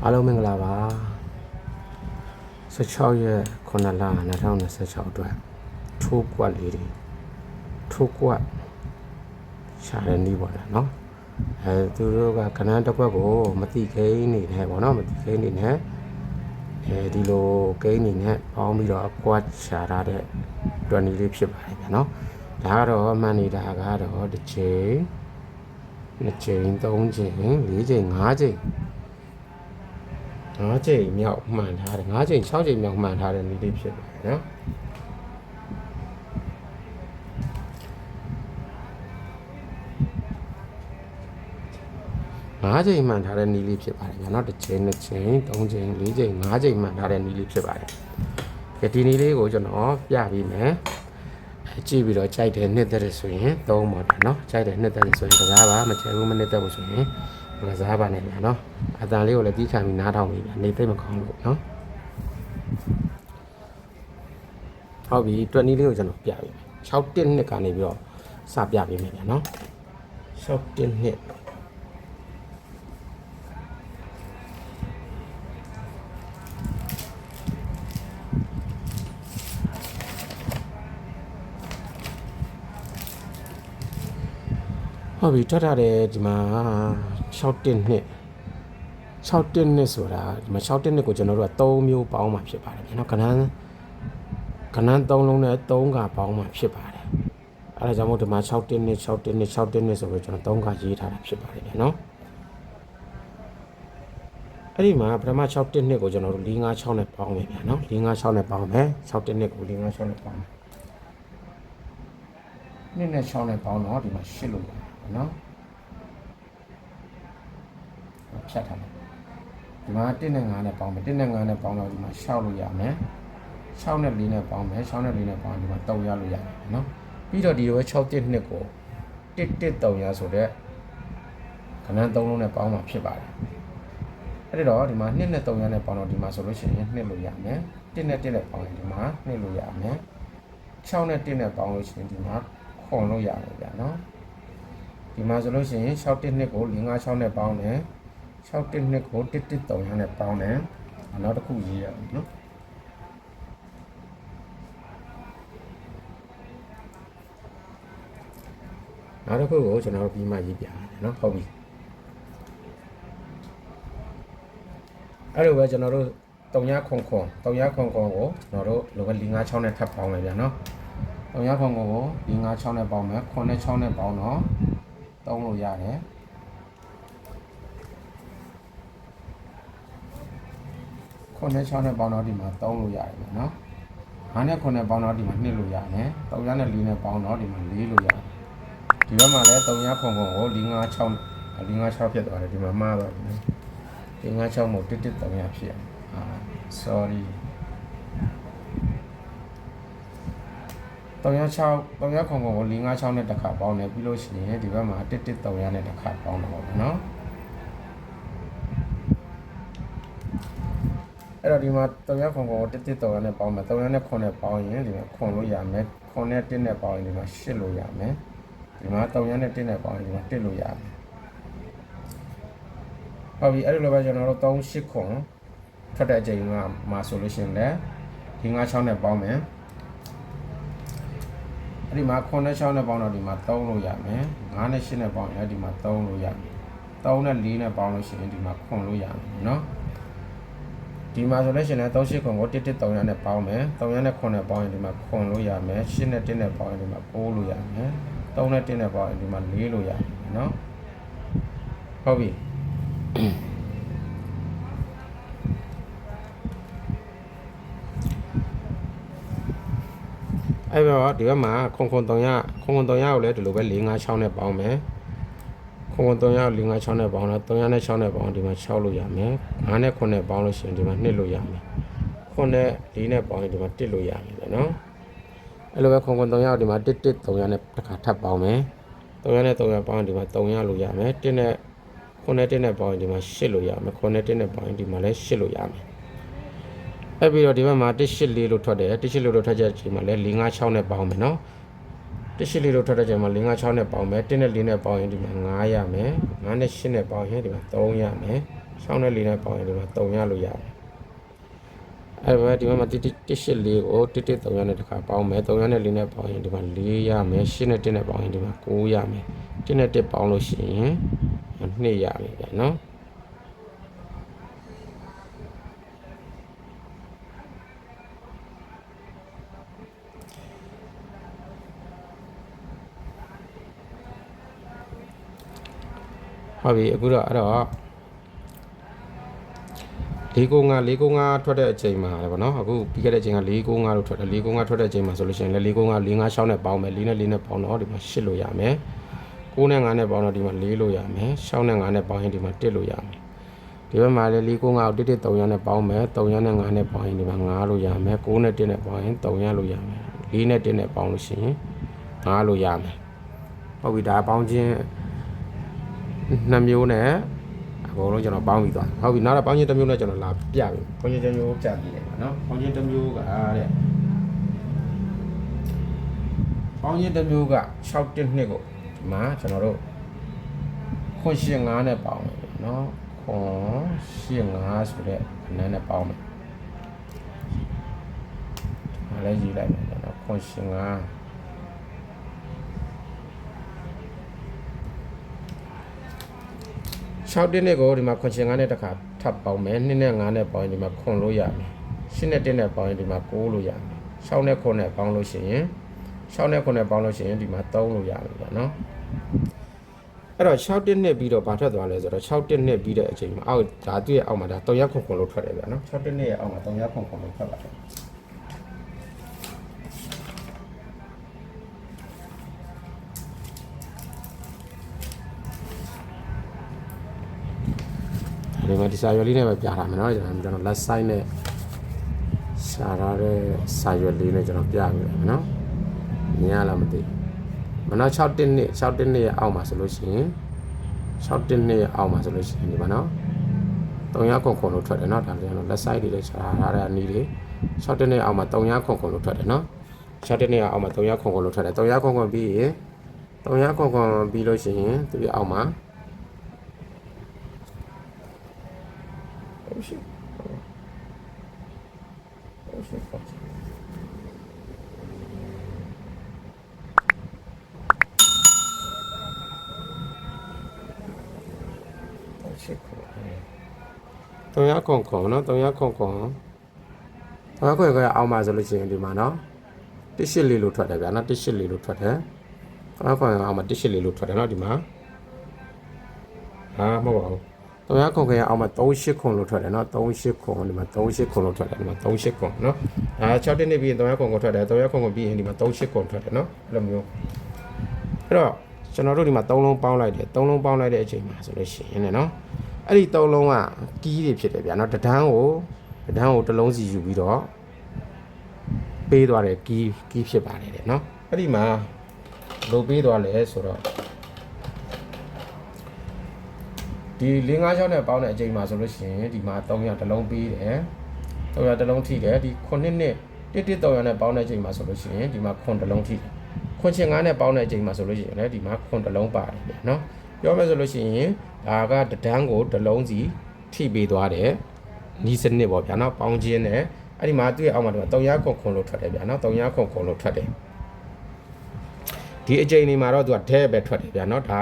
အားလုံးမင်္ဂလာပါ16ရက်9လ2026အတွက်ထိုးကွက်လေးတွေထိုးကွက်ရှာတဲ့နည်းပေါ့နော်သူတို့ကခဏတစ်ခွက်ကိုမတိခိန်းနေတယ်ပေါ့နော်မတိခိန်းနေနဲ့ဒီလိုကိန်းနေနဲ့ပေါင်းပြီးတော့ကွက်ရှာရတဲ့တွက်နည်းလေးဖြစ်ပါတယ်ဗျာနော်ဒါကတော့မှန်နေတာကတော့တစ်ချိန်နှစ်ချိန်သုံးချိန်လေးချိန်ငါးချိန်5ချိန်မြောက်မှန်ထားတယ်5ချိန်6ချိန်မြောက်မှန်ထားတဲ့နည်းလေးဖြစ်ပါတယ်နော်5ချိန်မှန်ထားတဲ့နည်းလေးဖြစ်ပါတယ်နော်တစ်ချိန်နှစ်ချိန်3ချိန်4ချိန်5ချိန်မှန်ထားတဲ့နည်းလေးဖြစ်ပါတယ်ဒီနည်းလေးကိုကျွန်တော်ပြပြီးမယ်ကြည့်ပြီးတော့ကြိုက်တယ်နှစ်သက်တယ်ဆိုရင်သုံးပါနော်ကြိုက်တယ်နှစ်သက်တယ်ဆိုရင်ကစားပါမချဲဘူးမနှစ်သက်ဘူးဆိုရင်ကစားပါနဲ့ဗျာနော်အတန်လေးကိုလည်းတီးခံပြီးနားထောင်ပြီးဗျာနေသိမကောင်းလို့နော်ဟုတ်ပြီတွက်နည်းလေးကိုကျွန်တော်ပြပေးမယ်6တစ်နှစ်ကနေပြီးတော့စပြပေးမယ်ဗျာနော်6တစ်နှစ်ဟုတ်ပြီထွက်ထားတယ်ဒီမှာ6တစ်နှစ်6တစ်နှစ်ဆိုတာဒီမှာ6တစ်နှစ်ကိုကျွန်တော်တို့က3မျိုးပေါင်းမှဖြစ်ပါတယ်ဗျာနော်ကဏ္ဍ3လုံးနဲ့3ကပေါင်းမှဖြစ်ပါတယ်အဲဒါကြောင့်မို့ဒီမှာ6တစ်နှစ်6တစ်နှစ်6တစ်နှစ်ဆိုပြီးကျွန်တော်3ကရေးထားတာဖြစ်ပါတယ်ဗျာနော်အဲ့ဒီမှာပထမ6တစ်နှစ်ကိုကျွန်တော်တို့4 5 6နဲ့ပေါင်းမယ်ဗျာနော်4 5 6နဲ့ပေါင်းမယ်6တစ်နှစ်ကို4 5 6နဲ့ပေါင်းမယ်နှစ်နဲ့6နဲ့ပေါင်းတော့ဒီမှာ8လို့ရတယ်နော်ဖြတ်ထားတယ်ဒီမှာ1နဲ့5နဲ့ပေါင်းမယ်1နဲ့5နဲ့ပေါင်းတော့ဒီမှာ6လို့ရမယ်6နဲ့4နဲ့ပေါင်းမယ်6နဲ့4နဲ့ပေါင်းဒီမှာ3ရလို့ရတယ်နော်ပြီးတော့ဒီလိုပဲ6တစ်နှစ်ကို1 1 3ရဆိုတဲ့ခဏ3လုံးနဲ့ပေါင်းမှာဖြစ်ပါတယ်အဲ့တော့ဒီမှာ2နဲ့3ရနဲ့ပေါင်းတော့ဒီမှာဆိုလို့ရှိရင်2လို့ရမယ်1နဲ့1နဲ့ပေါင်းရင်ဒီမှာ2လို့ရမယ်6နဲ့1နဲ့ပေါင်းလို့ရှိရင်ဒီမှာခွန်လို့ရတယ်ဗျာနော်ဒီမှာဆိုလို့ရှိရင်6တစ်နှစ်ကို4 5 6နဲ့ပေါင်းတယ်6တစ်နှစ်ကို1 1 3ရနဲ့ပေါင်းတယ်နောက်တစ်ခုရေးရအောင်နော်နောက်တစ်ခုကိုကျွန်တော်ပြီးမှရေးပြရတယ်နော်ဟုတ်ပြီအဲ့လိုပဲကျွန်တော်တို့3ရခွန်ကိုကျွန်တော်တို့လိုပဲ4 5 6နဲ့ထပ်ပေါင်းမယ်ဗျာနော်3ရခွန်ကို4 5 6နဲ့ပေါင်းမယ်9နဲ့6နဲ့ပေါင်းတော့3လို့ရတယ်9နဲ့6နဲ့ပေါင်းတော့ဒီမှာ3လို့ရတယ်ဗျာနော်5နဲ့9နဲ့ပေါင်းတော့ဒီမှာ2လို့ရတယ်3ရနဲ့4နဲ့ပေါင်းတော့ဒီမှာ4လို့ရတယ်ဒီဘက်မှာလည်း3ရခွန်ကို4 5 6ဖြစ်သွားတယ်ဒီမှာမှားသွားပြီ4 5 6မို့1 1 3ရဖြစ်sorry 3ရခွန်ကို4 5 6နဲ့တစ်ခါပေါင်းတယ်ပြီးလို့ရှိရင်ဒီဘက်မှာ1 1 3ရနဲ့တစ်ခါပေါင်းတော့ပါနော်အဲ့တော့ဒီမှာ3ရခွန်ကို1 1 3ရနဲ့ပေါင်းမယ်3ရနဲ့9နဲ့ပေါင်းရင်ဒီမှာခွန်လို့ရမယ်9နဲ့1နဲ့ပေါင်းရင်ဒီမှာ8လို့ရမယ်ဒီမှာ3ရနဲ့1နဲ့ပေါင်းရင်ဒီမှာ1လို့ရမယ်ဟုတ်ပြီအဲ့လိုပဲကျွန်တော်တို့3 8ခွန်ထွက်တဲ့အချိန်မှာဆိုလို့ရှိရင်လည်းဒီ5 6နဲ့ပေါင်းမယ်အဲ့ဒီမှာ9နဲ့6နဲ့ပေါင်းတော့ဒီမှာ3လို့ရမယ်5နဲ့8နဲ့ပေါင်းရင်ဒီမှာ3လို့ရမယ်3နဲ့4နဲ့ပေါင်းလို့ရှိရင်ဒီမှာ9လို့ရမယ်နော်ဒီမှာဆိုလို့ရှိရင်လည်း3 8ခွန်ကို1 1 3ရနဲ့ပေါင်းမယ်3ရနဲ့9နဲ့ပေါင်းရင်ဒီမှာ9လို့ရမယ်8နဲ့1နဲ့ပေါင်းရင်ဒီမှာ9လို့ရမယ်3နဲ့1နဲ့ပေါင်းရင်ဒီမှာ4လို့ရမယ်နော်ဟုတ်ပြီအဲ့တော့ဒီဘက်မှာခွန်3ရကိုလည်းဒီလိုပဲ4 5 6နဲ့ပေါင်းမယ်ခွန်3ရ4 5 6နဲ့ပေါင်းတော့3ရနဲ့6နဲ့ပေါင်းဒီမှာ6လို့ရမယ်5နဲ့9နဲ့ပေါင်းလို့ရှိရင်ဒီမှာ2လို့ရမယ်ခွန်နဲ့4နဲ့ပေါင်းရင်ဒီမှာ1လို့ရမယ်နော်အဲ့လိုပဲခွန်3ရဒီမှာ1 1 3ရနဲ့တစ်ခါထပ်ပေါင်းမယ်3ရနဲ့3ရပေါင်းဒီမှာ3ရလို့ရမယ်1နဲ့ခွန်နဲ့1နဲ့ပေါင်းရင်ဒီမှာ8လို့ရမယ်ခွန်နဲ့1နဲ့ပေါင်းရင်ဒီမှာလည်း8လို့ရမယ်အဲ့ပြီးတော့ဒီဘက်မှာ1 8 4လို့ထွက်တယ်1 8 4လို့ထွက်ချက်ချိန်မှာလည်း4 5 6နဲ့ပေါင်းမယ်နော်1 8 4လို့ထွက်တဲ့ချိန်မှာ4 5 6နဲ့ပေါင်းမယ်1နဲ့4နဲ့ပေါင်းရင်ဒီမှာ9ရမယ်9နဲ့8နဲ့ပေါင်းရင်ဒီမှာ3ရမယ် ရှောင်းတဲ့လေးနဲ့ပေါင်းရင်ဒီမှာ3ရလို့ရတယ်အဲ့ဒါဒီမှာ184ကို113ရနဲ့တစ်ခါပေါင်းမယ်3ရနဲ့4နဲ့ပေါင်းရင်ဒီမှာ4ရမယ်8နဲ့1နဲ့ပေါင်းရင်ဒီမှာ9ရမယ်1နဲ့1ပေါင်းလို့ရှိရင်2ရမယ်ဗျာနော်ဟုတ်ပြီအခုတော့အဲ့တော့495ထွက်တဲ့အချိန်မှာပေါ့နော်အခုပြီးခဲ့တဲ့အချိန်က495လို့ထွက်တယ်495ထွက်တဲ့အချိန်မှာဆိုလို့ရှိရင်လည်း495 456နဲ့ပေါင်းမယ်4နဲ့4နဲ့ပေါင်းတော့ဒီမှာ8လို့ရမယ်9နဲ့5နဲ့ပေါင်းတော့ဒီမှာ4လို့ရမယ်6နဲ့5နဲ့ပေါင်းရင်ဒီမှာ1လို့ရမယ်ဒီဘက်မှာလည်း495ကို113ရနဲ့ပေါင်းမယ်3ရနဲ့5နဲ့ပေါင်းရင်ဒီမှာ5လို့ရမယ်9နဲ့1နဲ့ပေါင်းရင်3ရလို့ရမယ်4နဲ့1နဲ့ပေါင်းလို့ရှိရင်5လို့ရမယ်ဟုတ်ပြီဒါပေါင်းခြင်း2မျိုးနဲ့အကုန်လုံးကျွန်တော်ပေါင်းပြီးသွားဟုတ်ပြီနောက်တော့ပေါင်းခြင်းတစ်မျိုးနဲ့ကျွန်တော်လာပြပြီပေါင်းခြင်းတစ်မျိုးပြပြီးတယ်နော်ပေါင်းခြင်းတစ်မျိုးကတဲ့ပေါင်းခြင်းတစ်မျိုးက612ကိုဒီမှာကျွန်တော်တို့ခွန်85နဲ့ပေါင်းမယ်နော်ခွန်85ဆိုတဲ့အနေနဲ့ပေါင်းမယ်ဒါလည်းရေးလိုက်မယ်နော်ခွန်856တင်းနဲ့ကိုဒီမှာခွန်ရှင်9နဲ့တစ်ခါထပ်ပေါင်းမယ်2နဲ့5နဲ့ပေါင်းရင်ဒီမှာခွန်လို့ရမယ်8နဲ့1နဲ့ပေါင်းရင်ဒီမှာ9လို့ရမယ်6နဲ့9နဲ့ပေါင်းလို့ရှိရင်6နဲ့9နဲ့ပေါင်းလို့ရှိရင်ဒီမှာ3လို့ရမယ်ဗျာနော်အဲ့တော့6တင်းနဲ့ပြီးတော့ဘာထွက်သွားလဲဆိုတော့6တင်းနဲ့ပြီးတဲ့အချိန်မှာအောက်ဒါသူ့ရဲ့အောက်မှာဒါ3ရက်ခွန်လို့ထွက်တယ်ဗျာနော်6တင်းနဲ့ရဲ့အောက်မှာ3ရက်ခွန်လို့ထွက်ပါတယ်ဒီမှာဒီစာရွက်လေးနဲ့ပဲပြထားမယ်နော်ကျွန်တော်လက်ဆိုင်နဲ့ရှာထားတဲ့စာရွက်လေးနဲ့ကျွန်တော်ပြပြမယ်နော်မြင်ရလားမသိဘူးမနော်6တင်းနဲ့အောက်မှာဆိုလို့ရှိရင်6တင်းနဲ့အောက်မှာဆိုလို့ရှိရင်ဒီမှာနော်3ရခွန်လို့ထွက်တယ်နော်ဒါလည်းလက်ဆိုင်လေးနဲ့ရှာထားတဲ့အနည်းလေး6တင်းနဲ့အောက်မှာ3ရခွန်လို့ထွက်တယ်နော်6တင်းနဲ့အောက်မှာ3ရခွန်လို့ထွက်တယ်3ရခွန်ပြီးရင်3ရခွန်ပြီးလို့ရှိရင်သူ့ရဲ့အောက်မှာ3ရခွန်နော်3ရခွန်ကအောက်မှာဆိုလို့ရှိရင်ဒီမှာနော်184လို့ထွက်တယ်ဗျာနော်184လို့ထွက်တယ်3ရခွန်အောက်မှာ184လို့ထွက်တယ်နော်ဒီမှာမဟုတ်ပါဘူး3ရခွန်အောက်မှာ38ခွန်လို့ထွက်တယ်နော်38ခွန်ဒီမှာ38ခွန်လို့ထွက်တယ်ဒီမှာ38ခွန်နော်6တင်းနေပြီးရင်3ရခွန်ကိုထွက်တယ်3ရခွန်ကိုပြီးရင်ဒီမှာ38ခွန်ထွက်တယ်နော်အဲ့လိုမျိုးအဲ့တော့ကျွန်တော်တို့ဒီမှာ3လုံးပေါင်းလိုက်တယ်3လုံးပေါင်းလိုက်တဲ့အချိန်မှာဆိုလို့ရှိရင်နော်အဲ့ဒီ3လုံးကကီးတွေဖြစ်တယ်ဗျာနော်တဒန်းကိုတစ်လုံးစီယူပြီးတော့ပေးသွားတယ်ကီးဖြစ်ပါတယ်တဲ့နော်အဲ့ဒီမှာလိုပေးသွားလဲဆိုတော့ဒီ456နဲ့ပေါင်းတဲ့အချိန်မှာဆိုလို့ရှိရင်ဒီမှာ300တစ်လုံးပေးတယ်300တစ်လုံးထိတယ်ဒီ9နဲ့11300နဲ့ပေါင်းတဲ့အချိန်မှာဆိုလို့ရှိရင်ဒီမှာ9တစ်လုံးထိတယ်ခွန်ရှင်9နဲ့ပေါင်းတဲ့အချိန်မှာဆိုလို့ရှိရင်လည်းဒီမှာ9တစ်လုံးပါတယ်ဗျာနော်ပြောမယ်ဆိုလို့ရှိရင်ဒါကတဒန်းကိုတစ်လုံးစီထိပေးသွားတယ်နီးစနစ်ပေါ့ဗျာနော်ပေါင်းခြင်းနဲ့အဲ့ဒီမှာသူ့ရဲ့အောက်မှာဒီမှာ300ခွန်လို့ထွက်တယ်ဗျာနော်300ခွန်လို့ထွက်တယ်ဒီအချိန်ဒီမှာတော့သူကဒဲပဲထွက်တယ်ဗျာနော်ဒါ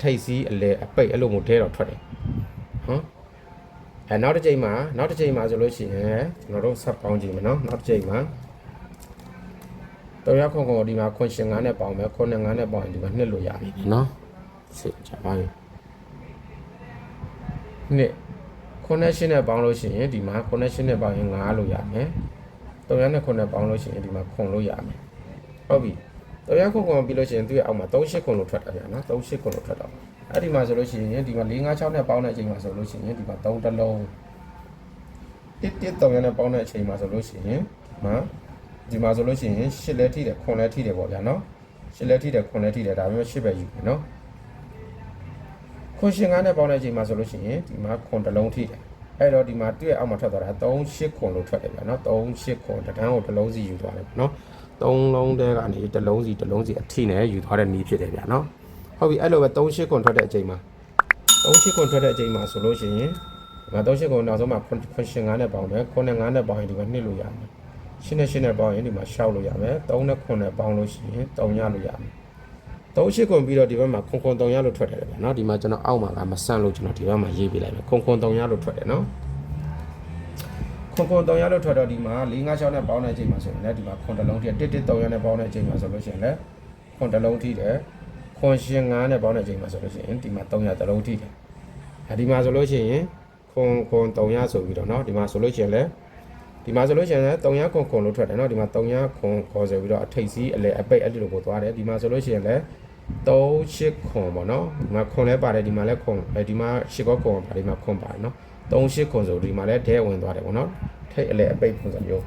ထိတ်စီးအလဲအပိတ်အဲ့လိုမျိုးဒဲတော့ထွက်တယ်နောက်တစ်ချိန်မှာဆိုလို့ရှိရင်ကျွန်တော်တို့ဆက်ပေါင်းကြည့်မယ်နော်နောက်တစ်ချိန်မှာ300ခွန်ဒီမှာခွန်ရှင်9နဲ့ပေါင်းမယ်ခွန်နဲ့9နဲ့ပေါင်းရင်ဒီမှာ2လို့ရပြီနော်စစ်ချပါပြီနှစ်ခွန်နဲ့ရှင်းနဲ့ပေါင်းလို့ရှိရင်ဒီမှာခွန်နဲ့ရှင်းနဲ့ပေါင်းရင်9လို့ရမယ်300နဲ့ခွန်နဲ့ပေါင်းလို့ရှိရင်ဒီမှာခွန်လို့ရမယ်ဟုတ်ပြီ300ခွန်ပြီးလို့ရှိရင်သူ့ရဲ့အောက်မှာ38ခွန်လို့ထွက်တာဗျာနော်38ခွန်လို့ထွက်တော့အဲ့ဒီမှာဆိုလို့ရှိရင်ဒီမှာ456နဲ့ပေါင်းတဲ့အချိန်မှာဆိုလို့ရှိရင်ဒီမှာ3တလုံး113နဲ့ပေါင်းတဲ့အချိန်မှာဆိုလို့ရှိရင်ဒီမှာဆိုလို့ရှိရင်8လဲထိတယ်ခွန်လဲထိတယ်ပေါ့ဗျာနော်8လဲထိတယ်ခွန်လဲထိတယ်ဒါပေမဲ့8ပဲယူမယ်နော်ခွန်ရှင်9နဲ့ပေါင်းတဲ့အချိန်မှာဆိုလို့ရှိရင်ဒီမှာခွန်တစ်လုံးထိတယ်အဲ့တော့ဒီမှာသူ့ရဲ့အောက်မှာထွက်သွားတာ38ခွန်လို့ထွက်တယ်ဗျာနော်38ခွန်တဒန်းကိုတစ်လုံးစီယူသွားတယ်ပေါ့နော်3လုံးတဲကနေတစ်လုံးစီအထိနဲ့ယူသွားတဲ့နည်းဖြစ်တယ်ဗျာနော်ဟုတ်ပြီအဲ့လိုပဲ38ခွန်ထွက်တဲ့အချိန်မှာဆိုလို့ရှိရင် ငါ3ရှစ်ကိုနောက်ဆုံးမှာခွန်ရှင်9နဲ့ပေါင်းမယ်ခွန်နဲ့9နဲ့ပေါင်းရင်ဒီမှာ2လို့ရမယ်ရှင်းနဲ့ရှင်းနဲ့ပေါင်းရင်ဒီမှာ6လို့ရမယ်3နဲ့9နဲ့ပေါင်းလို့ရှိရင်3ရလို့ရမယ်3ရှစ်ခွန်ပြီးတော့ဒီဘက်မှာခွန်3ရလို့ထွက်တယ်ဗျာနော်ဒီမှာကျွန်တော်အောက်မှာကမဆန့်လို့ကျွန်တော်ဒီဘက်မှာရေးပေးလိုက်မယ်ခွန်3ရလို့ထွက်တယ်နော်ခွန်3ရလို့ထွက်တော့ဒီမှာ4 5 6နဲ့ပေါင်းတဲ့အချိန်မှာဆိုရင်လည်းဒီမှာခွန်တစ်လုံးထိ1 1 3ရနဲ့ပေါင်းတဲ့အချိန်မှာဆိုလို့ရှိရင်လည်းခွန်တစ်လုံးထိတယ်ခွန်ရှင်9နဲ့ပေါင်းတဲ့အချိန်မှာဆိုလို့ရှိရင်ဒီမှာ300တစ်လုံးထိတယ်ဒီမှာဆိုလို့ရှိရင်ခွန်300ဆိုပြီးတော့เนาะဒီမှာဆိုလို့ရှိရင်လည်းဒီမှာဆိုလို့ရှိရင်လည်း300ခွန်လို့ထွက်တယ်เนาะဒီမှာ300ခွန်ခေါ်ဆိုပြီးတော့အထိတ်စီးအလဲအပိတ်အဲ့ဒီလိုကိုသွားတယ်ဒီမှာဆိုလို့ရှိရင်လည်း3 8ခွန်ပေါ့เนาะဒီမှာခွန်လည်းပါတယ်ဒီမှာလည်းခွန်ဒီမှာ8ခွန်ပါတယ်ဒီမှာခွန်ပါတယ်เนาะ3 8ခွန်ဆိုဒီမှာလည်းဒဲဝင်သွားတယ်ပေါ့เนาะထိတ်အလဲအပိတ်ပုံစံမျိုး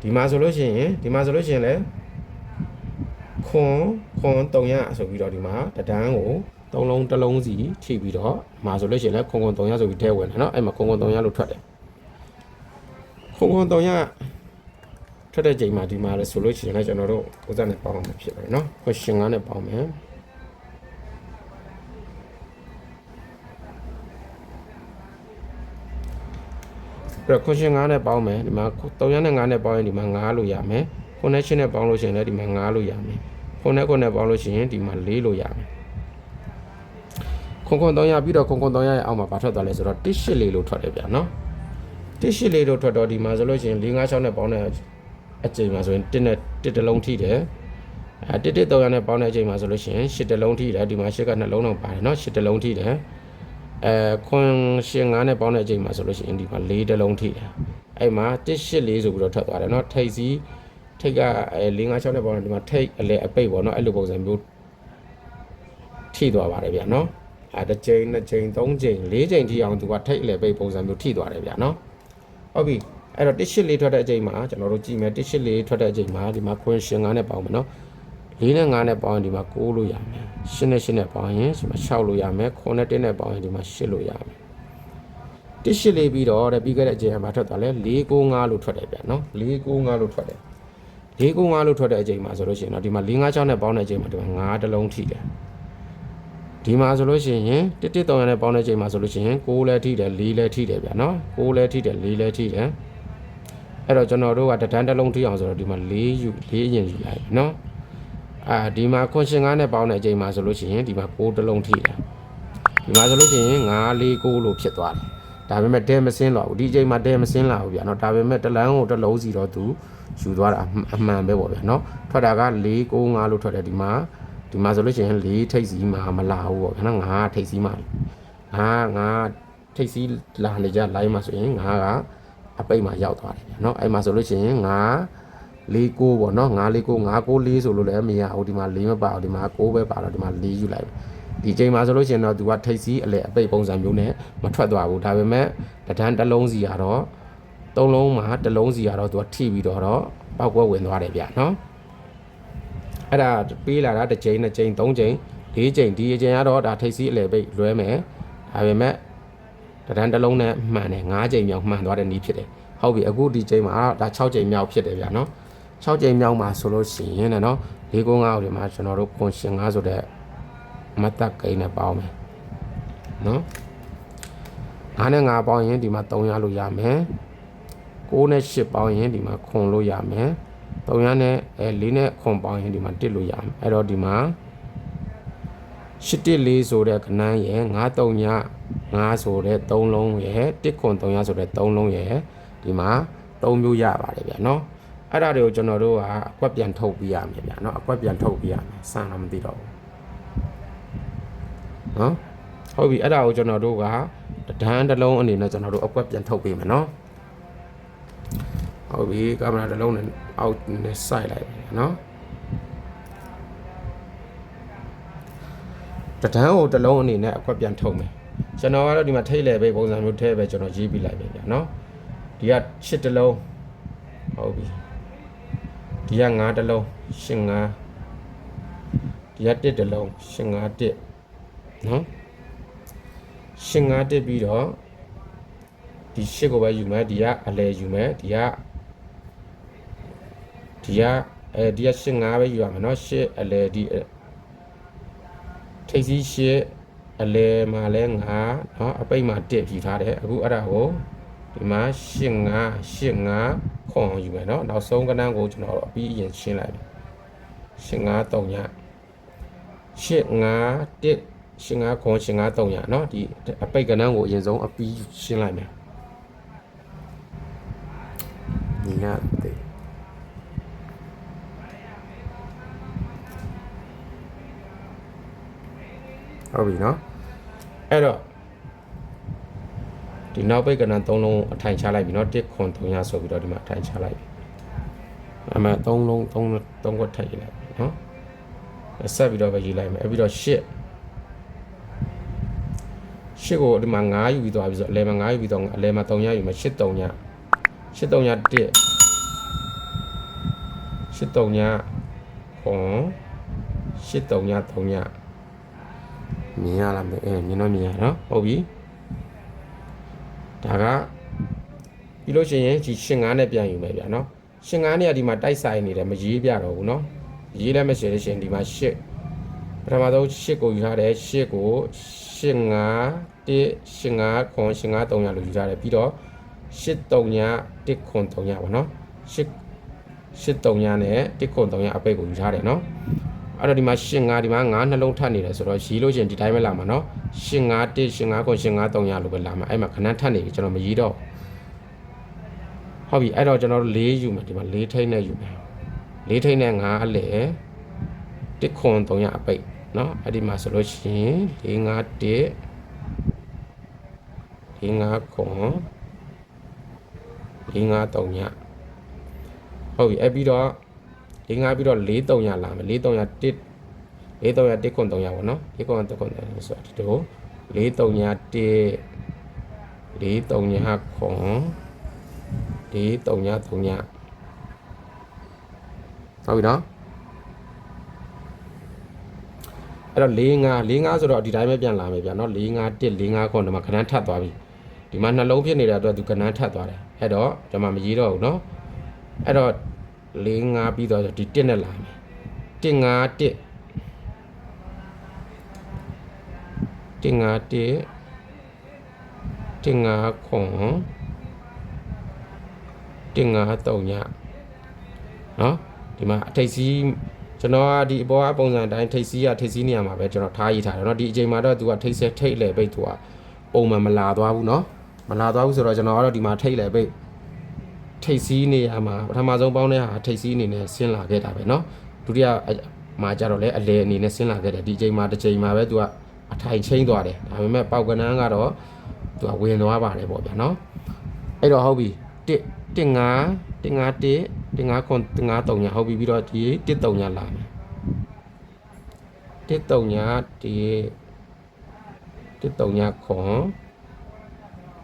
ဒီမှာဆိုလို့ရှိရင်လည်းခွန်300ဆိုပြီးတော့ဒီမှာတဒန်းကို3လုံးတစ်လုံးစီထိပြီးတော့မှာဆိုလို့ရှိရင်လည်းခွန်300ဆိုပြီးထဲဝင်တယ်เนาะအဲ့မှာခွန်300လို့ထွက်တယ်ခွန်300ထွက်တဲ့ချိန်မှာဒီမှာလည်းဆိုလို့ရှိရင်လည်းကျွန်တော်တို့ဥစားနဲ့ပေါင်းအောင်ဖြစ်တယ်เนาะခွန်ရှင်9နဲ့ပေါင်းမယ်ပြခွန်ရှင်9နဲ့ပေါင်းမယ်ဒီမှာ300နဲ့9နဲ့ပေါင်းရင်ဒီမှာ9လို့ရမယ်ခွန်နဲ့8နဲ့ပေါင်းလို့ရှိရင်လည်းဒီမှာ9လို့ရမယ်ခွန်နဲ့9နဲ့ပေါင်းလို့ရှိရင်ဒီမှာ4လို့ရမယ်ခွန်300ပြီးတော့ခွန်300ရဲ့အောက်မှာဘာထွက်သွားလဲဆိုတော့184လို့ထွက်တယ်ဗျာနော်184လို့ထွက်တော့ဒီမှာဆိုလို့ရှိရင်4 5 6နဲ့ပေါင်းတဲ့အချိန်မှာဆိုရင်1နဲ့1တစ်လုံးထိတယ်300နဲ့ပေါင်းတဲ့အချိန်မှာဆိုလို့ရှိရင်8တစ်လုံးထိတယ်ဒီမှာ8က2လုံးတော့ပါတယ်နော်8တစ်လုံးထိတယ်ခွန်ရှင်9နဲ့ပေါင်းတဲ့အချိန်မှာဆိုလို့ရှိရင်ဒီမှာ4တစ်လုံးထိတယ်အဲ့မှာ184ဆိုပြီးတော့ထွက်သွားတယ်နော်ထိတ်စီထိတ်က4 5 6နဲ့ပေါင်းတယ်ဒီမှာထိတ်အလဲအပိတ်ပေါ့နော်အဲ့လိုပုံစံမျိုးထိသွားပါတယ်ဗျာနော်တစ်ချိန်2ချိန်3ချိန်4ချိန်ထိအောင်သူကထိတ်အလဲပိတ်ပုံစံမျိုးထိသွားတယ်ဗျာနော်ဟုတ်ပြီအဲ့တော့184ထွက်တဲ့အချိန်မှာကျွန်တော်တို့ကြည့်မယ်184ထွက်တဲ့အချိန်မှာဒီမှာခွန်ရှင်9နဲ့ပေါင်းမယ်နော်4နဲ့5နဲ့ပေါင်းရင်ဒီမှာ9လို့ရမယ်8နဲ့8နဲ့ပေါင်းရင်ဒီမှာ6လို့ရမယ်9နဲ့1နဲ့ပေါင်းရင်ဒီမှာ8လို့ရမယ်184ပြီးတော့ပြီးခဲ့တဲ့အချိန်မှာထွက်သွားလဲ495လို့ထွက်တယ်ဗျာနော်495လို့ထွက်တယ်495လို့ထွက်တဲ့အချိန်မှာဆိုလို့ရှိရင်တော့ဒီမှာ456နဲ့ပေါင်းတဲ့အချိန်မှာဒီမှာ9တစ်လုံးထိတယ်ဒီမှာဆိုလို့ရှိရင်113နဲ့ပေါင်းတဲ့အချိန်မှာဆိုလို့ရှိရင်6လည်းထိတယ်4လည်းထိတယ်ဗျာနော်6လည်းထိတယ်4လည်းထိတယ်အဲ့တော့ကျွန်တော်တို့ကတန်းတစ်လုံးထိအောင်ဆိုတော့ဒီမှာ4ရင်ယူလိုက်နော်ဒီမှာခွန်ရှင်9နဲ့ပေါင်းတဲ့အချိန်မှာဆိုလို့ရှိရင်ဒီမှာ6တစ်လုံးထိတယ်ဒီမှာဆိုလို့ရှိရင်9 4 9လို့ဖြစ်သွားတယ်ဒါပေမဲ့ဒဲမစင်းတော့ဘူးဒီအချိန်မှာဒဲမစင်းလာဘူးဗျာနော်ဒါပေမဲ့တလန်းကိုတစ်လုံးစီတော့သူယူသွားတာအမှန်ပဲပေါ့ဗျာနော်ထွက်တာက4 9 5လို့ထွက်တယ်ဒီမှာဆိုလို့ရှိရင်4ထိပ်စီမှာမလာဘူးပေါ့ဗျာနော်9ထိပ်စီမှာ9ထိပ်စီလာနေကြ line မှာဆိုရင်9ကအပိတ်မှာရောက်သွားတယ်ဗျာနော်အဲ့မှာဆိုလို့ရှိရင်9 4 9ပေါ့နော်9 4 9 5 9 4ဆိုလို့လည်းမရဘူးဒီမှာ4မပါဘူးဒီမှာ9ပဲပါတော့ဒီမှာ4ယူလိုက်ဒီချိန်မှာဆိုလို့ရှိရင်တော့သူကထိပ်စီအလဲအပိတ်ပုံစံမျိုးနဲ့မထွက်သွားဘူးဒါပေမဲ့တဒန်းတစ်လုံးစီကတော့3လုံးမှာတစ်လုံးစီကတော့သူကထိပြီးတော့ပောက်ကွဲဝင်သွားတယ်ဗျာနော်အဲ့ဒါပေးလာတာတစ်ချိန်2ချိန်3ချိန်4ချိန်ဒီအချိန်ကတော့ဒါထိပ်စီအလဲပိတ်လွဲမယ်ဒါပေမဲ့တဒန်းတစ်လုံးနဲ့မှန်တယ်5ချိန်မြောက်မှန်သွားတဲ့နည်းဖြစ်တယ်ဟုတ်ပြီအခုဒီချိန်မှာဒါ6ချိန်မြောက်ဖြစ်တယ်ဗျာနော်6ချိန်မြောက်မှာဆိုလို့ရှိရင်နော်4 9 5ဒီမှာကျွန်တော်တို့ခွန်ရှင်9ဆိုတဲ့မတ်တက်ကိန်းနဲ့ပေါင်းမယ်နော်9နဲ့5ပေါင်းရင်ဒီမှာ300လို့ရမယ်9နဲ့8ပေါင်းရင်ဒီမှာခွန်လို့ရမယ်300နဲ့4နဲ့ခွန်ပေါင်းရင်ဒီမှာ1လို့ရမယ်အဲ့တော့ဒီမှာ814ဆိုတဲ့ခဏန်းရဲ့9 5ဆိုတဲ့3လုံးရဲ့1ခွန်300ဆိုတဲ့3လုံးရဲ့ဒီမှာ3မျိုးရပါတယ်ဗျာနော်အဲ့ဒါတွေကိုကျွန်တော်တို့ကအကွက်ပြန်ထုတ်ပြရမယ်ဗျာနော်အကွက်ပြန်ထုတ်ပြရမယ်စမ်းတော့မသိတော့ဘူးနော်ဟုတ်ပြီအဲ့ဒါကိုကျွန်တော်တို့ကတန်းတစ်လုံးအနေနဲ့ကျွန်တော်တို့အကွက်ပြန်ထုတ်ပေးမယ်နော်ဟုတ်ပြီကင်မရာတစ်လုံးနဲ့အောက်နဲ့စိုက်လိုက်ပြီနော်တန်းကိုတစ်လုံးအနေနဲ့အကွက်ပြန်ထုတ်မယ်ကျွန်တော်ကတော့ဒီမှာထိတ်လေပဲပုံစံမျိုးထဲပဲကျွန်တော်ရေးပြလိုက်ပြီဗျာနော်ဒီက8တစ်လုံးဟုတ်ပြီဒီက9တစ်လုံး8 5ဒီက1တစ်လုံး8 5 1နော်8 5 1ပြီးတော့ဒီ8ကိုပဲယူမယ်ဒီကအလဲယူမယ်ဒီက8 5ပဲယူရမယ်နော်8အလဲဒီထိပ်စီး8 အလဲမှာလဲ9เนาะအပိတ်မှာ1ဖြီထားတယ်အခုအဲ့ဒါကိုဒီမှာ85ခွန်ယူမယ်เนาะနောက်ဆုံးကဏ္ဍကိုကျွန်တော်အပြီးအရင်ရှင်းလိုက်85 3ည85 1 85ခွန်85 3ညเนาะဒီအပိတ်ကဏ္ဍကိုအရင်ဆုံးအပြီးရှင်းလိုက်မယ်ဒီနာတဲ့ဟုတ်ပြီเนาะအဲ့တော့ဒီနောက်ပိတ်ကဏ္ဍ3လုံးအထိုင်ချလိုက်ပြီเนาะ1ခွန်3ညဆိုပြီးတော့ဒီမှာအထိုင်ချလိုက်ပြီအမှ3လုံး3ခွက်ထည့်လိုက်เนาะဆက်ပြီးတော့ပဲရေးလိုက်မယ်အဲ့ပြီးတော့8ကိုဒီမှာ9ယူပြီးသွားပြီဆိုအလဲမှာ9ယူပြီးတော့အလဲမှာ3ညယူမယ်8 3ည8 3ည1 8 3ညခွန်8 3ည3ညမြင်ရလားမြင်တော့မြင်ရနော်ဟုတ်ပြီဒါကပြီးလို့ရှိရင်ဒီ85နဲ့ပြန်ယူမယ်ဗျာနော်85နဲ့ကဒီမှာတိုက်ဆိုင်နေတယ်မရေးပြတော့ဘူးနော်ရေးလည်းမရှိလို့ရှိရင်ဒီမှာ8ပထမဆုံး8ကိုယူထားတယ်8ကို85 1 85ခွန်85 3ညလို့ယူထားတယ်ပြီးတော့8 3ည1ခွန်3ညပါနော်8 3ညနဲ့1ခွန်3ညအပိတ်ကိုယူထားတယ်နော်အဲ့တော့ဒီမှာ85ဒီမှာ9နှလုံးထပ်နေတယ်ဆိုတော့ရေးလို့ရှိရင်ဒီတိုင်းပဲလာမှာနော်85 1 85ခွန်85 3ညလို့ပဲလာမှာအဲ့မှာခဏထပ်နေပြီကျွန်တော်မရေးတော့ဟုတ်ပြီအဲ့တော့ကျွန်တော်တို့4ယူမယ်ဒီမှာ4ထိန်းနဲ့ယူမယ်4ထိန်းနဲ့9အလဲ1ခွန်3ညအပိတ်နော်အဲ့ဒီမှာဆိုလို့ရှိရင်4 5 1 4 5ခွန်4 5 3ညဟုတ်ပြီအဲ့ပြီးတော့4 5ပြီးတော့4 3ညလာမယ်4 3ည1 4 3ည1ခွန်3ညပေါ့နော်1ခွန်1ခွန်3ဆိုတော့ဒီလို4 3ည1 4 3ညခွန်4 3ည3ညဟုတ်ပြီနော်အဲ့တော့4 5ဆိုတော့ဒီတိုင်းပဲပြန်လာမယ်ဗျာနော်4 5 1 4 5ခွန်ဒီမှာခဏထပ်သွားပြီဒီမှာနှလုံးဖြစ်နေတဲ့အတွက်သူခဏထပ်သွားတယ်အဲ့တော့ဒီမှာမရေးတော့ဘူးနော်အဲ့တော့4 5ပြီးတော့ဒီ1နဲ့လာမယ်1 5 1 1 5 1 1 5 ခွန်1 5 3ညနော်ဒီမှာအထိပ်စီးကျွန်တော်ကဒီအပေါ်အပုံစံအတိုင်းထိပ်စီးနေရာမှာပဲကျွန်တော်ထားရေးထားတယ်เนาะဒီအချိန်မှာတော့သူကထိတ်လေပိတ်သူကပုံမှန်မလာသွားဘူးเนาะမလာသွားဘူးဆိုတော့ကျွန်တော်ကတော့ဒီမှာထိတ်လေပိတ်ထိပ်စီးနေရမှာပထမဆုံးပေါင်းတဲ့ဟာထိပ်စီးအနေနဲ့ဆင်းလာခဲ့တာပဲเนาะဒုတိယမှာကြတော့လဲအလဲအနေနဲ့ဆင်းလာခဲ့တယ်ဒီချိန်မှာတစ်ချိန်မှာပဲသူကအထိုင်ချင်းသွားတယ်ဒါပေမဲ့ပေါက်ကနန်းကတော့သူကဝင်သွားပါတယ်ပေါ့ဗျာเนาะအဲ့တော့ဟုတ်ပြီ1 5 1 5 1 1 5ခွန်1 5 3ညဟုတ်ပြီပြီးတော့ဒီ1 3ညလာမယ်1 3ညဒီ1 3ညခွန်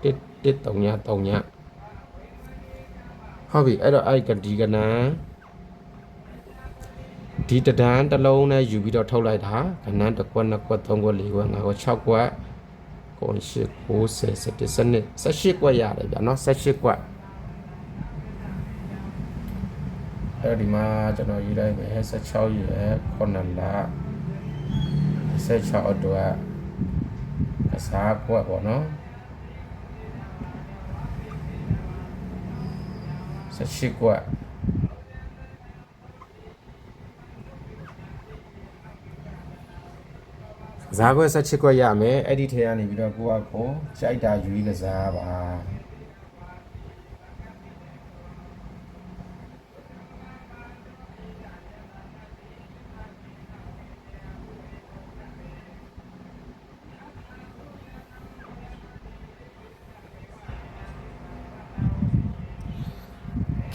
1 3ည3ညဟုတ်ပြီအဲ့တော့အဲ့ဒီကနန်းဒီတဒန်းတစ်လုံးနဲ့ယူပြီးတော့ထုတ်လိုက်တာကနန်းတစ်ကွက်နှစ်ကွက်သုံးကွက်လေးကွက်ငါးကွက်6ကွက်9 10 11 18ကွက်ရတယ်ဗျာနော်18ကွက်အဲ့ဒီမှာကျွန်တော်ရေးလိုက်မယ်16ရက်9လ16အတွက်ကစားကွက်ပေါ့နော်18ကွက်ဇာကွက်18ကွက်ရမယ်အဲ့ဒီထဲကနေပြီးတော့ကိုယ့်အကိုကြိုက်တာယူကစားပါ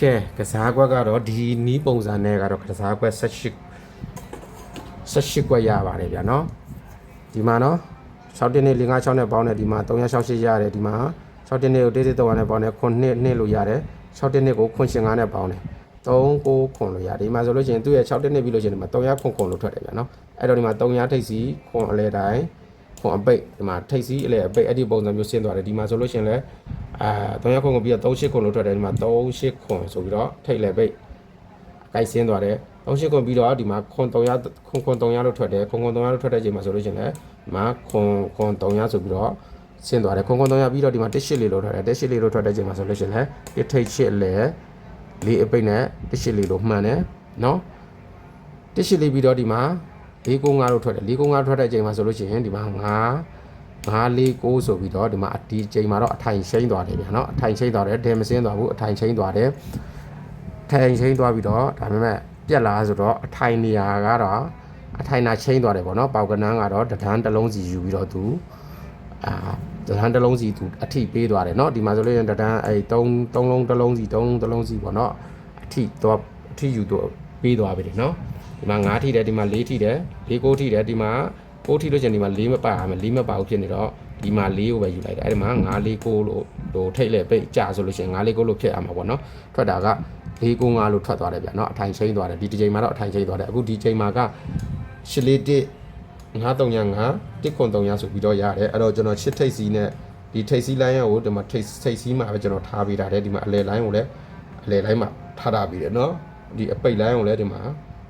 ကဲကစားကွက်ကတော့ဒီနီးပုံစံနဲ့ကတော့ကစားကွက်18ကွက်ရပါတယ်ဗျာနော်ဒီမှာနော်6တင်းနဲ့5 6နဲ့ပေါင်းတယ်ဒီမှာ368ရတယ်ဒီမှာ6တင်းနဲ့ကို1 3နဲ့ပေါင်းတယ်ခွန်2လို့ရတယ်6တင်းနဲ့ကိုခွန်ရှင်5နဲ့ပေါင်းတယ်3 9ခွန်လို့ရတယ်ဒီမှာဆိုလို့ရှိရင်သူ့ရဲ့6တင်းနဲ့ပြီးလို့ရှိရင်ဒီမှာ300ခွန်လို့ထွက်တယ်ဗျာနော်အဲ့တော့ဒီမှာ300ထိပ်စီခွန်အလဲတိုင်းခွန်အပိတ်ဒီမှာထိပ်စီအလဲအပိတ်အဲ့ဒီပုံစံမျိုးဆင်းသွားတယ်ဒီမှာဆိုလို့ရှိရင်လည်း300ခွန်ကိုပြီးတော့38ခွန်လို့ထွက်တယ်ဒီမှာ38ခွန်ဆိုပြီးတော့ထိပ်လဲပိတ်အကိုက်ဆင်းသွားတယ်38ခွန်ပြီးတော့ဒီမှာခွန်300လို့ထွက်တယ်ခွန်300လို့ထွက်တဲ့အချိန်မှာဆိုလို့ရှိရင်လည်း မှာခွန်300ဆိုပြီးတော့ဆင်းသွားတယ်ခွန်300ပြီးတော့ဒီမှာ1 8လေးလို့ထွက်တယ်1 8လေးလို့ထွက်တဲ့ချိန်မှာဆိုလို့ရှိရင်လည်း1ထိတ်8လဲ4အပိတ်နဲ့1 8လေးလို့မှန်တယ်နော်1 8လေးပြီးတော့ဒီမှာ495လို့ထွက်တယ်495ထွက်တဲ့ချိန်မှာဆိုလို့ရှိရင်ဒီမှာ549ဆိုပြီးတော့ဒီမှာဒီချိန်မှာတော့အထိုင်ချင်းသွားတယ်ဗျာနော်အထိုင်ချင်းသွားတယ်ဒဲမစင်းသွားဘူးအထိုင်ချင်းသွားတယ်ထိုင်ချင်းသွားပြီးတော့ဒါပေမဲ့ပြက်လာဆိုတော့အထိုင်နေရာကတော့အထိုင်နာချင်းသွားတယ်ပေါ့နော်ပေါကနန်းကတော့တဒန်းတစ်လုံးစီယူပြီးတော့သူတဒန်းတစ်လုံးစီသူအထိပေးသွားတယ်เนาะဒီမှာဆိုလို့ရင်တဒန်း3လုံးတစ်လုံးစီ3လုံးတစ်လုံးစီပေါ့เนาะအထိယူတော့ပေးသွားပြီเนาะဒီမှာ9ထိတယ်ဒီမှာ4ထိတယ်4 9ထိတယ်ဒီမှာ6ထိလို့ရှင်ဒီမှာ4မပါမယ်4မပါဘူးဖြစ်နေတော့ဒီမှာ4ကိုပဲယူလိုက်တယ်အဲ့ဒီမှာ9 4 9လို့ထိတ်လဲပိတ်ကြာဆိုလို့ရှင်9 4 9လို့ဖြစ်အောင်ပါပေါ့เนาะထွက်တာက495လို့ထွက်သွားတယ်ဗျာเนาะအထိုင်ချင်းသွားတယ်ဒီချိန်မှာတော့အထိုင်ချင်းသွားတယ်အခုဒီချိန်မှာက8လေး1 935 103ဆိုပြီးတော့ရတယ်အဲ့တော့ကျွန်တော်8ထိပ်စီးနဲ့ဒီထိပ်စီးလိုင်းကိုဒီမှာထိပ်စီးမှာပဲကျွန်တော်ထားပေးထားတယ်ဒီမှာအလဲလိုင်းကိုလည်းအလဲလိုင်းမှာထားတာပြီးတယ်เนาะဒီအပိတ်လိုင်းကိုလည်းဒီမှာ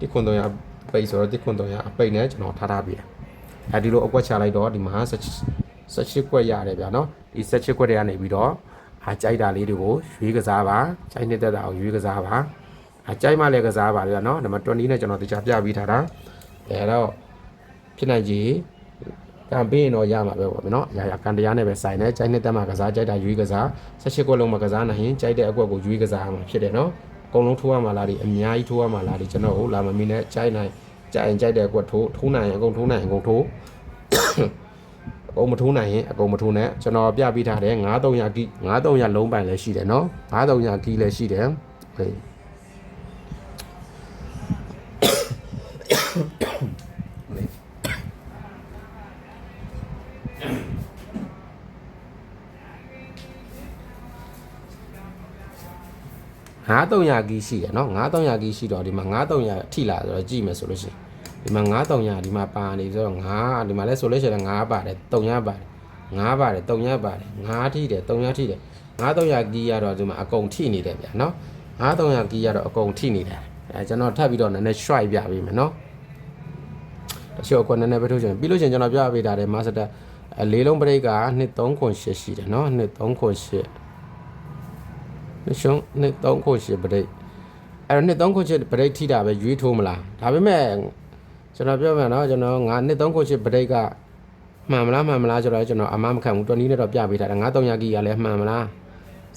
103ပိတ်ဆိုတော့103အပိတ်နဲ့ကျွန်တော်ထားထားပေးတယ်အဲဒီလိုအကွက်ချလိုက်တော့ဒီမှာ18ကွက်ရတယ်ဗျာเนาะဒီ18ကွက်တွေကနေပြီးတော့ကြိုက်တာလေးတွေကိုရွေးကစားပါကြိုက်နေတဲ့တာကိုရွေးကစားပါကြိုက်မှလည်းကစားပါဗျာเนาะဒီမှာ20နဲ့ကျွန်တော်တခြားပြပေးထားတာအဲ့တော့ဖြစ်နိုင်ကြီးကံပေးရင်တော့ရမှာပဲပေါ့เนาะရာကန်တရားနဲ့ပဲဆိုင်တယ်ကြိုက်နေတဲ့မှာကစားကြိုက်တာရွေးကစား18ကွက်လုံးမှာကစားနိုင်ရင်ကြိုက်တဲ့အကွက်ကိုရွေးကစားမှာဖြစ်တယ်เนาะအကုန်လုံးထိုးရမှာလားဒီအများကြီးထိုးရမှာလားဒီကျွန်တော်ဟိုလာမမီနဲ့ကြိုက်နိုင်ကြိုက်ရင်ကြိုက်တဲ့အကွက်ထိုးနိုင်ရင်အကုန်ထိုးနိုင်ရင်အကုန်ထိုးအကုန်မထိုးနိုင်ရင်အကုန်မထိုးနဲ့ကျွန်တော်ပြပေးထားတယ်9300ကီ9300လုံးပိုင်လည်းရှိတယ်เนาะ9300ကီလည်းရှိတယ်ဟေး9300ကီရှိတယ်เนาะ9300ကီရှိတော့ဒီမှာ9300ထိလာဆိုတော့ကြည့်မယ်ဆိုလို့ရှိရင်ဒီမှာ9300ဒီမှာပါနေဆိုတော့5ဒီမှာလဲဆိုလို့ရှိရင်5ပါတယ်300ပါတယ်5ပါတယ်300ပါတယ်5ထိတယ်300ထိတယ်9300ကီရတော့ဒီမှာအကုန်ထိနေတယ်ဗျာเนาะ9300ကီရတော့အကုန်ထိနေတယ်ကျွန်တော်ထပ်ပြီးတော့နည်းနည်း short ပြပေးမယ်เนาะတချို့ကွန်နည်းနည်းပဲထုတ်ချင်ပြီးလို့ရှိရင်ကျွန်တော်ပြပေးထားတယ်မာစတာလေးလုံးပရိတ်က2308ရှိတယ်เนาะ2308ရှုံး2308ပရိတ်အဲ့တော့2308ပရိတ်ထိတာပဲရွေးထိုးမလားဒါပေမဲ့ကျွန်တော်ပြောမယ်เนาะကျွန်တော်2308ပရိတ်ကမှန်မလားဆိုတော့ကျွန်တော်အမှမခံဘူး20နဲ့တော့ပြပေးထားတယ်9300ကီကလည်းမှန်မလား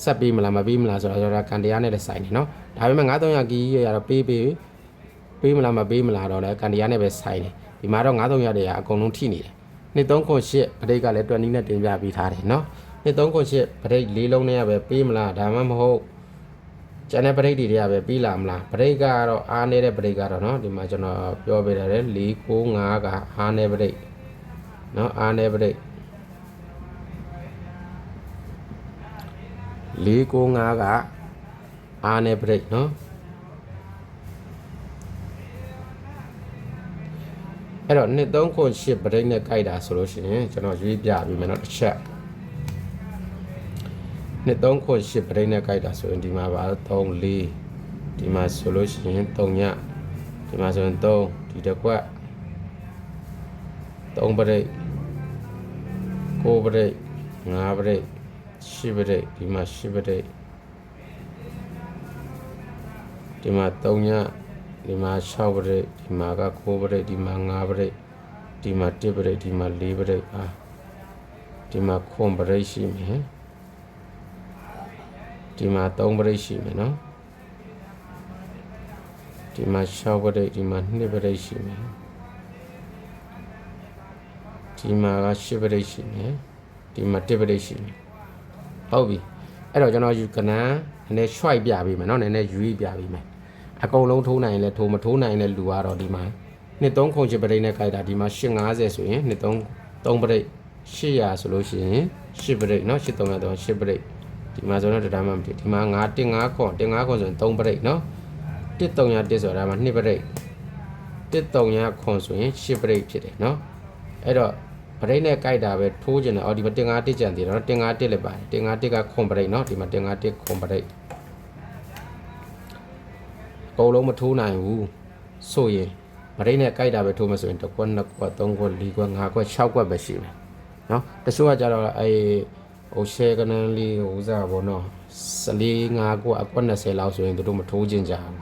ဆက်ပေးမလားမပေးမလားဆိုတော့ကျွန်တော်ကန်တရားနဲ့လည်းဆိုင်နေเนาะဒါပေမဲ့9300ကီရတော့ပေးမလားမပေးမလားတော့လည်းကန်တရားနဲ့ပဲဆိုင်နေဒီမှာတော့9300တွေကအကုန်လုံးထိနေတယ်2308ပရိတ်ကလည်း20နဲ့တင်ပြပေးထားတယ်เนาะ2308ပရိတ်လေးလုံးနဲ့ပဲပေးမလားဒါမှမဟုတ်ကျန်တဲ့ပရိတ်တွေကပဲပြီးလာမလားပရိတ်ကတော့အားနေတဲ့ပရိတ်ကတော့เนาะဒီမှာကျွန်တော်ပြောပေးထားတယ်495ကအားနေပရိတ်เนาะအားနေပရိတ်495ကအားနေပရိတ်เนาะအဲ့တော့2308ပရိတ်နဲ့ကြိုက်တာဆိုလို့ရှိရင်ကျွန်တော်ရွေးပြပြီးမယ်เนาะတစ်ချက်2308ပရိတ်နဲ့ကြိုက်တာဆိုရင်ဒီမှာပါ34ဒီမှာဆိုလို့ရှိရင်3ညဒီမှာဆိုရင်3ဒီတစ်ခွက်3ပရိတ်9ပရိတ်5ပရိတ်10ပရိတ်ဒီမှာ10ပရိတ်ဒီမှာ3ညဒီမှာ6ပရိတ်ဒီမှာက9ပရိတ်ဒီမှာ5ပရိတ်ဒီမှာ1ပရိတ်ဒီမှာ4ပရိတ်ဒီမှာ9ပရိတ်ရှိမယ်ဒီမှာ3ပရိတ်ရှိမယ်နော်ဒီမှာ6ပရိတ်ဒီမှာ2ပရိတ်ရှိမယ်ဒီမှာက10ပရိတ်ရှိမယ်ဒီမှာ1ပရိတ်ရှိမယ်ဟုတ်ပြီအဲ့တော့ကျွန်တော်ယူကနန်းနည်းနည်း short ပြပေးမယ်နော်နည်းနည်းယူပြပေးမယ်အကုန်လုံးထိုးနိုင်ရင်လည်းထိုးမထိုးနိုင်ရင်လည်းလူကတော့ဒီမှာ2308ပရိတ်နဲ့ခိုက်တာဒီမှာ850ဆိုရင်3ပရိတ်800ဆိုလို့ရှိရင်10ပရိတ်နော်8300တော့10ပရိတ်ဒီမှာဆိုတော့ဒါမှမဖြစ်ဒီမှာ915ခွန်ဆိုရင်3ပရိတ်နော်1300ဆိုတာမှာ2ပရိတ်1300ခွန်ဆိုရင်10ပရိတ်ဖြစ်တယ်နော်အဲ့တော့ပရိတ်နဲ့ကြိုက်တာပဲထိုးကျင်တယ်အော်ဒီမှာ151ကျန်သေးတယ်နော်151လည်းပါတယ်151ကခွန်ပရိတ်နော်ဒီမှာ151ခွန်ပရိတ်အကုန်လုံးမထိုးနိုင်ဘူးဆိုရင် ပရိနဲ့ကြိုက်တာပဲထိုးမယ်ဆိုရင်တစ်ကွက်နှစ်ကွက်သုံးကွက်လေးကွက်ငါးကွက်6ကွက်ပဲရှိမယ်နော်တချို့ကကြတော့ဟိုရှယ်ကနန်းလေးဟိုဥစားပေါ့နော်14 5ကွက်အကွက်20လောက်ဆိုရင်တို့မထိုးခြင်းကြဘူး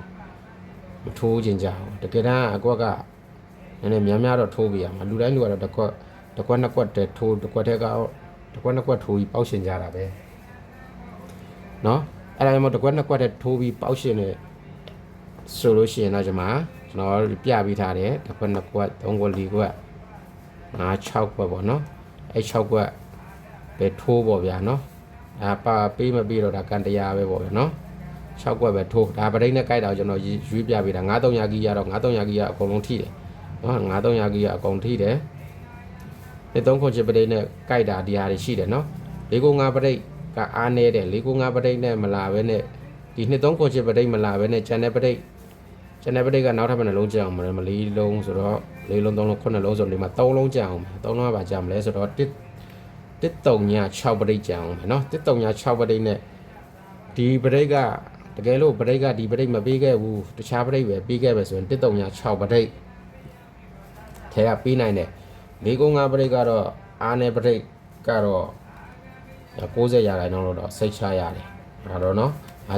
မထိုးခြင်းကြဘူးတကယ်တမ်းအကွက်ကနည်းနည်းများတော့ထိုးပြရမှာလူတိုင်းလူကတော့တစ်ကွက်နှစ်ကွက်တည်းထိုးတစ်ကွက်တည်းကတစ်ကွက်နှစ်ကွက်ထိုးပြီးပေါက်ရှင်ကြတာပဲနော်အဲ့ဒါမှမဟုတ်တစ်ကွက်နှစ်ကွက်တည်းထိုးပြီးပေါက်ရှင်နေဆိုလို့ရှိရင်တော့ကျွန်တော်ပြပေးထားတယ်တစ်ကွက်နှစ်ကွက်သုံးကွက်လေးကွက်6ကွက်ပေါ့နော်အဲ့6ကွက်ပဲထိုးပေါ့ဗျာနော်ဒါပါပေးမပေးတော့ဒါကန်တရားပဲပေါ့ဗျာနော်6ကွက်ပဲထိုးဒါပရိနဲ့ကြိုက်တာကျွန်တော်ရွေးပြပေးတာ9300ကီရတော့9300ကီရအကုန်လုံးထိတယ်နော်9300ကီရအကုန်ထိတယ်ဒီ3ခွန်ချစ်ပရိနဲ့ကြိုက်တာဒီဟာတွေရှိတယ်နော်495ပရိကအားနေတယ်495ပရိနဲ့မလာဘဲနဲ့ဒီ3ခွန်ချစ်ပရိမလာဘဲနဲ့ကျန်တဲ့ပရိကနောက်ထပ်ဘယ်နှလုံးကြအောင်မလဲမလေးလုံးဆိုတော့4လုံး3လုံး9လုံးဆိုဒီမှာ3လုံးကြအောင်3လုံးကပါကြမလဲဆိုတော့136ပရိကြအောင်မယ်နော်136ပရိနဲ့ဒီပရိကတကယ်လို့ပရိကဒီပရိမပေးခဲ့ဘူးတခြားပရိပဲပေးခဲ့ပဲဆိုရင်136ပရိထဲကပေးနိုင်တယ်495ပရိကတော့အားနေပရိကတော့90ရာခိုင်နှုန်းလို့တော့စိတ်ချရတယ်အဲ့တော့နော်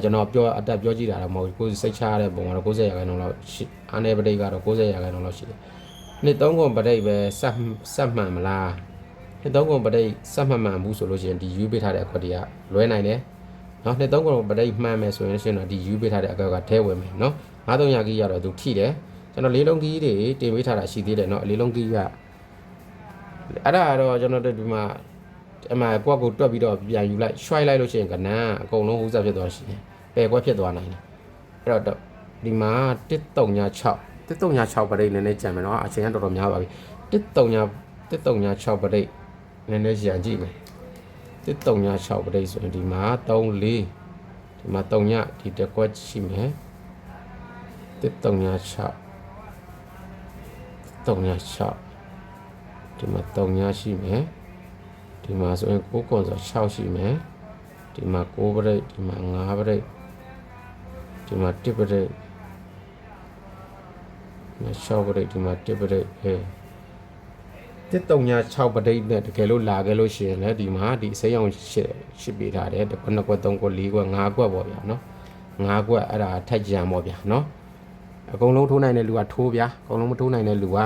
ကျွန်တော်အတက်ပြောကြည့်တာတော့မဟုတ်ဘူးကိုယ်စိတ်ချရတဲ့ပုံကတော့90ရာခိုင်နှုန်းလောက်ရှိအားနေပရိကတော့90ရာခိုင်နှုန်းလောက်ရှိတယ်နှစ်3ခွန်ပရိပဲစက်မှန်မလားနှစ်3ခွန်ပရိစက်မှန်ဘူးဆိုလို့ရှိရင်ဒီယူပေးထားတဲ့အခွက်တွေကလွဲနိုင်တယ်နော်နှစ်3ခွန်ပရိမှန်မယ်ဆိုရင်တော့ဒီယူပေးထားတဲ့အခွက်ကထဲဝင်မယ်နော်9300ကီရတော့သူထိတယ်ကျွန်တော်လေးလုံးကီတွေတင်ပေးထားတာရှိသေးတယ်နော်လေးလုံးကီကအဲ့ဒါတော့ကျွန်တော်တို့ဒီမှာအမှကွက်ကိုတွက်ပြီးတော့ပြန်ယူလိုက်ရွှိုက်လိုက်လို့ရှိရင်ကနန်းအကုန်လုံးဥစားဖြစ်သွားရှိတယ်ပယ်ကွက်ဖြစ်သွားနိုင်တယ်အဲ့တော့ဒီမှာ136ပရိတ်နည်းနည်းကြံမယ်နော်အချိန်ကတော်တော်များပါပြီ136ပရိတ်နည်းနည်းကြံကြည့်မယ်136ပရိတ်ဆိုရင်ဒီမှာ34ဒီမှာ3ညဒီတစ်ကွက်ရှိမယ်136ဒီမှာ3ညရှိမယ်ဒီမှာဆိုရင်9ကွန်ဆို6ရှိမယ်ဒီမှာ9ပရိတ်ဒီမှာ5ပရိတ်ဒီမှာ1ပရိတ်6ပရိတ်ဒီမှာ1ပရိတ်136ပရိတ်နဲ့တကယ်လို့လာခဲ့လို့ရှိရင်လည်းဒီမှာဒီစိမ်းအောင်ရှစ်ပေးထားတယ်တစ်ခွက်နှစ်ခွက်သုံးခွက်လေးခွက်ငါးခွက်ပေါ့ဗျာနော်5ခွက်အဲ့ဒါထက်ကြံပေါ့ဗျာနော်အကုန်လုံးထိုးနိုင်တဲ့လူကထိုးဗျာအကုန်လုံးမထိုးနိုင်တဲ့လူက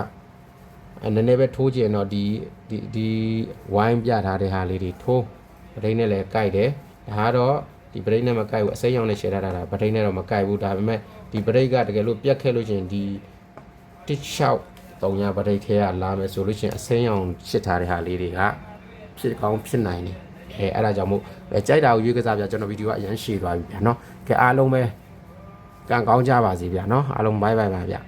နည်းနည်းပဲထိုးကြည့်ရင်တော့ဒီဝိုင်းပြထားတဲ့ဟာလေးတွေထိုးပရိနဲ့လည်းကြိုက်တယ်ဒါကတော့ဒီပရိနဲ့မကြိုက်ဘူးအစိမ်းရောင်နဲ့ရှယ်ထားတာပရိနဲ့တော့မကြိုက်ဘူးဒါပေမဲ့ဒီပရိကတကယ်လို့ပြတ်ခဲ့လို့ရှိရင်ဒီ163ပရိထဲကလာမယ်ဆိုလို့ရှိရင်အစိမ်းရောင်ရှစ်ထားတဲ့ဟာလေးတွေကဖြစ်ကောင်းဖြစ်နိုင်တယ်အဲ့ဒါကြောင့်မို့ကြိုက်တာကိုရွေးကစားပြကျွန်တော်ဗီဒီယိုကအရင်ရှည်သွားပြီဗျာနော်ကဲအားလုံးပဲကံကောင်းကြပါစေဗျာနော်အားလုံးဘိုင်ဘိုင်ပါဗျာ